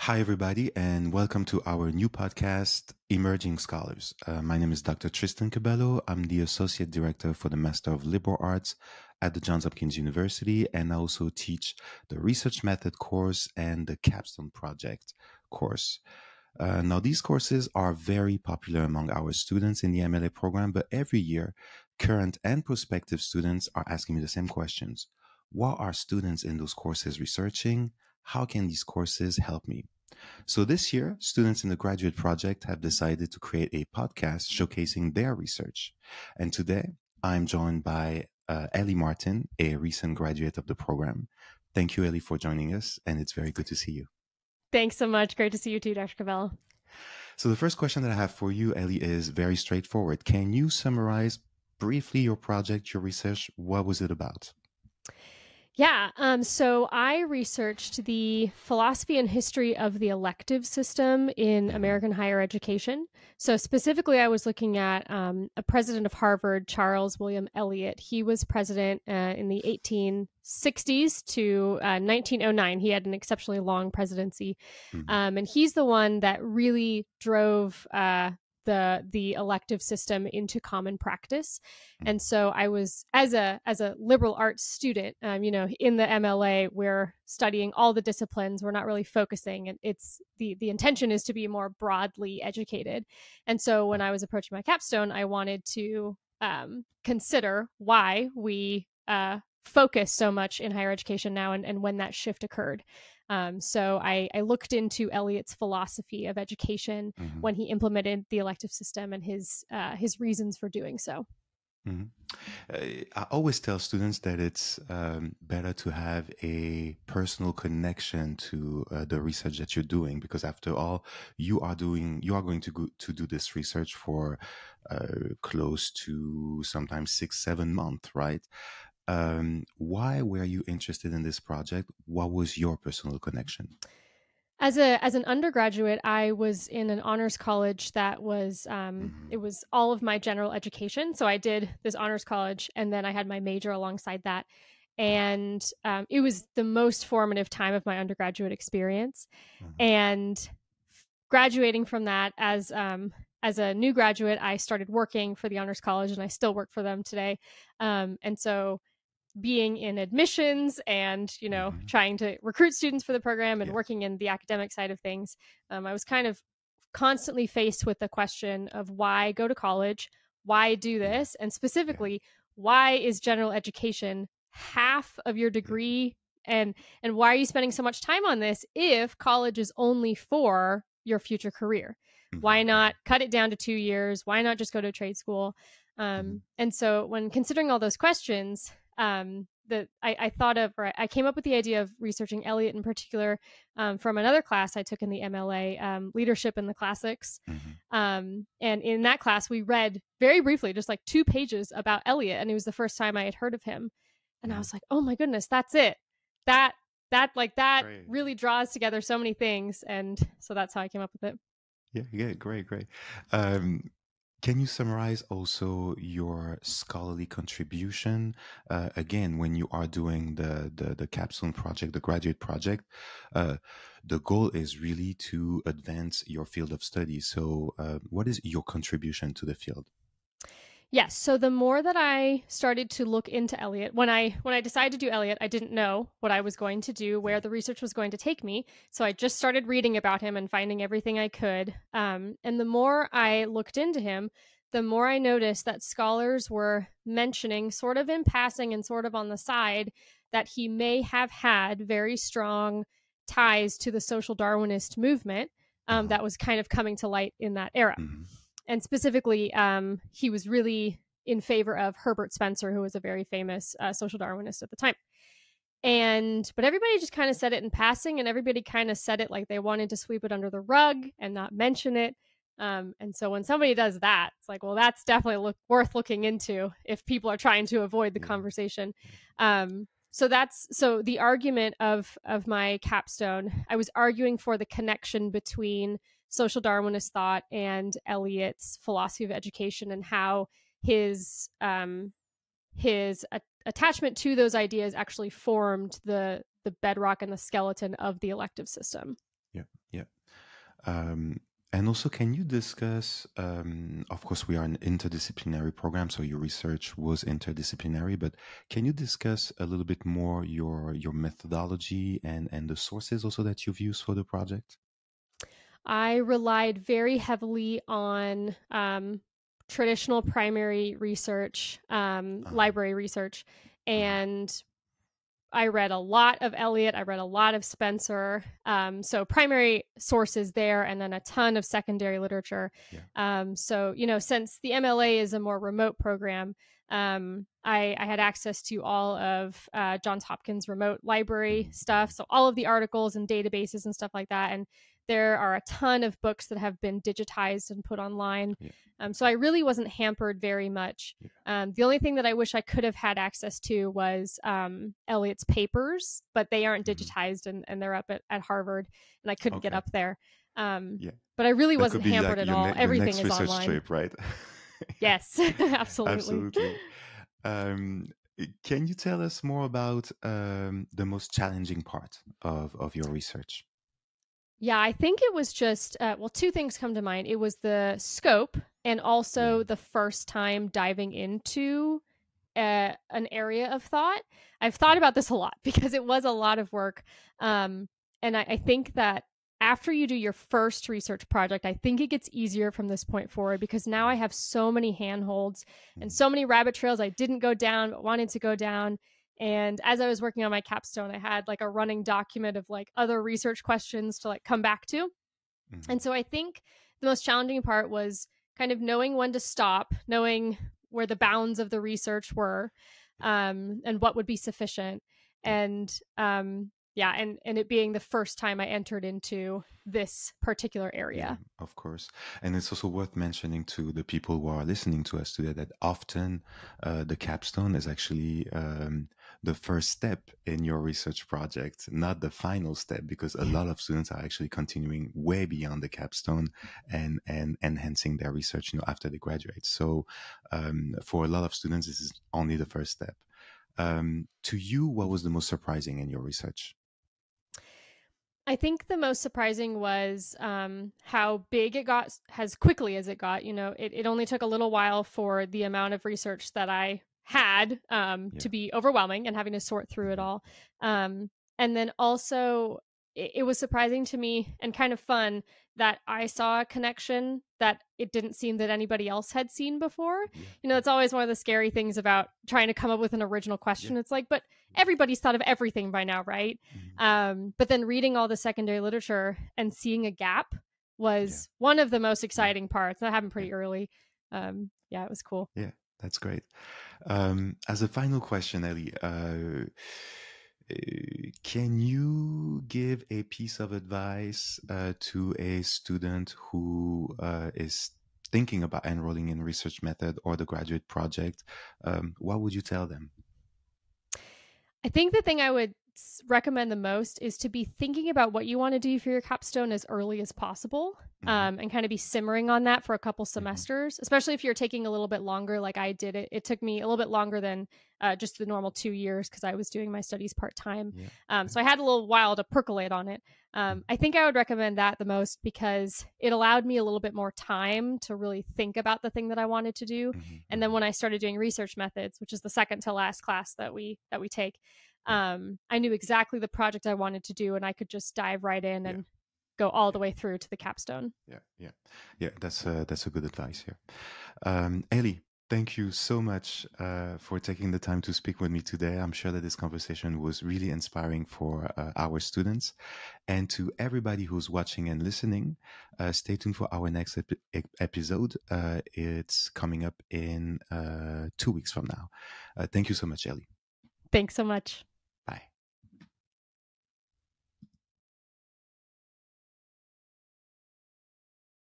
Hi, everybody, and welcome to our new podcast, Emerging Scholars. My name is Dr. Tristan Cabello. I'm the Associate Director for the Master of Liberal Arts at the Johns Hopkins University, and I also teach the Research Method course and the Capstone Project course. Now, these courses are very popular among our students in the MLA program, but every year, current and prospective students are asking me the same questions. What are students in those courses researching? How can these courses help me? So this year, students in the graduate project have decided to create a podcast showcasing their research. And today, I'm joined by Ellie Martin, a recent graduate of the program. Thank you, Ellie, for joining us, and it's very good to see you. Thanks so much. Great to see you too, Dr. Cabello. So the first question that I have for you, Ellie, is very straightforward. Can you summarize briefly your project, your research? What was it about? Yeah, so I researched the philosophy and history of the elective system in American higher education. So specifically, I was looking at a president of Harvard, Charles William Eliot. He was president in the 1860s to 1909. He had an exceptionally long presidency. And he's the one that really drove the elective system into common practice. And so I was, as a liberal arts student, in the MLA, we're studying all the disciplines. We're not really focusing, and it's the intention is to be more broadly educated. And so when I was approaching my capstone, I wanted to consider why we focus so much in higher education now, and when that shift occurred. So I looked into Eliot's philosophy of education when he implemented the elective system and his reasons for doing so. I always tell students that it's better to have a personal connection to the research that you're doing, because after all, you are going to do this research for close to sometimes 6-7 months, right? Why were you interested in this project? What was your personal connection? As an undergraduate, I was in an honors college that was it was all of my general education. So I did this honors college, and then I had my major alongside that, and it was the most formative time of my undergraduate experience. And graduating from that, as a new graduate, I started working for the honors college, and I still work for them today. And so being in admissions and trying to recruit students for the program and working in the academic side of things, I was kind of constantly faced with the question of why go to college, why do this, and specifically why is general education half of your degree, and why are you spending so much time on this if college is only for your future career? Why not cut it down to 2 years? Why not just go to trade school? And so when considering all those questions, that I thought of, or I came up with the idea of researching Eliot in particular from another class I took in the MLA, Leadership in the Classics. And in that class, we read very briefly, just like 2 pages about Eliot, and it was the first time I had heard of him. And I was like, oh my goodness, that's it. That Great. Really draws together so many things. And so that's how I came up with it. Yeah, great. Can you summarize also your scholarly contribution? Again, when you are doing the capstone project, the graduate project, the goal is really to advance your field of study. So what is your contribution to the field? Yes. So the more that I started to look into Eliot, when I decided to do Eliot, I didn't know what I was going to do, where the research was going to take me. So I just started reading about him and finding everything I could. And the more I looked into him, the more I noticed that scholars were mentioning, sort of in passing and sort of on the side, that he may have had very strong ties to the social Darwinist movement that was kind of coming to light in that era. And specifically, he was really in favor of Herbert Spencer, who was a very famous social Darwinist at the time. But everybody just kind of said it in passing, and everybody kind of said it like they wanted to sweep it under the rug and not mention it. And so when somebody does that, it's like, well, that's definitely worth looking into if people are trying to avoid the conversation. So the argument of my capstone, I was arguing for the connection between social Darwinist thought and Eliot's philosophy of education, and how his attachment to those ideas actually formed the bedrock and the skeleton of the elective system. Yeah, yeah. And also, can you discuss? Of course, we are an interdisciplinary program, so your research was interdisciplinary. But can you discuss a little bit more your methodology and the sources also that you've used for the project? I relied very heavily on traditional primary research, Uh-huh. library research, Uh-huh. and I read a lot of Eliot. I read a lot of Spencer. So primary sources there, and then a ton of secondary literature. Yeah. So since the MLA is a more remote program, I had access to all of Johns Hopkins remote library Mm-hmm. stuff. So all of the articles and databases and stuff like that. And there are a ton of books that have been digitized and put online. Yeah. So I really wasn't hampered very much. Yeah. The only thing that I wish I could have had access to was Eliot's papers, but they aren't Mm-hmm. digitized and they're up at Harvard, and I couldn't get Okay. up there. Um, Yeah. but I really That could wasn't be hampered like at all. your Everything next is research online. trip, right? Yeah. Yes, absolutely. Absolutely. Um, can you tell us more about the most challenging part of your research? Yeah, I think it was just, two things come to mind. It was the scope and Yeah. also the first time diving into an area of thought. I've thought about this a lot because it was a lot of work. And I think that after you do your first research project, I think it gets easier from this point forward because now I have so many handholds and Mm-hmm. so many rabbit trails I didn't go down but wanted to go down. And as I was working on my capstone, I had like a running document of like other research questions to like come back to. Mm-hmm. And so I think the most challenging part was kind of knowing when to stop, knowing where the bounds of the research were, Yeah. and what would be sufficient. Yeah. And yeah, and it being the first time I entered into this particular Yeah, area. of course. And it's also worth mentioning to the people who are listening to us today that often the capstone is actually the first step in your research project, not the final step, because a lot of students are actually continuing way beyond the capstone and enhancing their research, after they graduate. So for a lot of students, this is only the first step. To you, what was the most surprising in your research? I think the most surprising was how big it got as quickly as it got. It only took a little while for the amount of research that I had Yeah. to be overwhelming and having to sort through it Mhm. all. And then also, it was surprising to me and kind of fun that I saw a connection that it didn't seem that anybody else had seen before. Yeah. Yeah. It's always one of the scary things about trying to come up with an original Yeah. question. It's like, but everybody's thought of everything by now, right? Mhm. But then reading all the secondary literature and seeing a gap Yeah. was one of the most Yeah. exciting parts. That happened Yeah. pretty early. Yeah, it was cool. Yeah, that's great. As a final question, Ellie, can you give a piece of advice to a student who is thinking about enrolling in research method or the graduate project? What would you tell them? I think the thing I would recommend the most is to be thinking about what you want to do for your capstone as early as possible, Mm-hmm. and kind of be simmering on that for a couple Mm-hmm. semesters, especially if you're taking a little bit longer like I did. It took me a little bit longer than just the normal 2 years because I was doing my studies part-time. Yeah. Yeah. So I had a little while to percolate on it. I think I would recommend that the most because it allowed me a little bit more time to really think about the thing that I wanted to do. Mm-hmm. And then Mm-hmm. when I started doing research methods, which is the second to last class that we take, Yeah. I knew exactly the project I wanted to do, and I could just dive right in Yeah. and go all Yeah. the way through to the capstone. Yeah. Yeah. Yeah. That's a good advice here. Ellie, thank you so much for taking the time to speak with me today. I'm sure that this conversation was really inspiring for our students. And to everybody who's watching and listening, stay tuned for our next episode. It's coming up in 2 weeks from now. Thank you so much, Ellie. Thanks so much.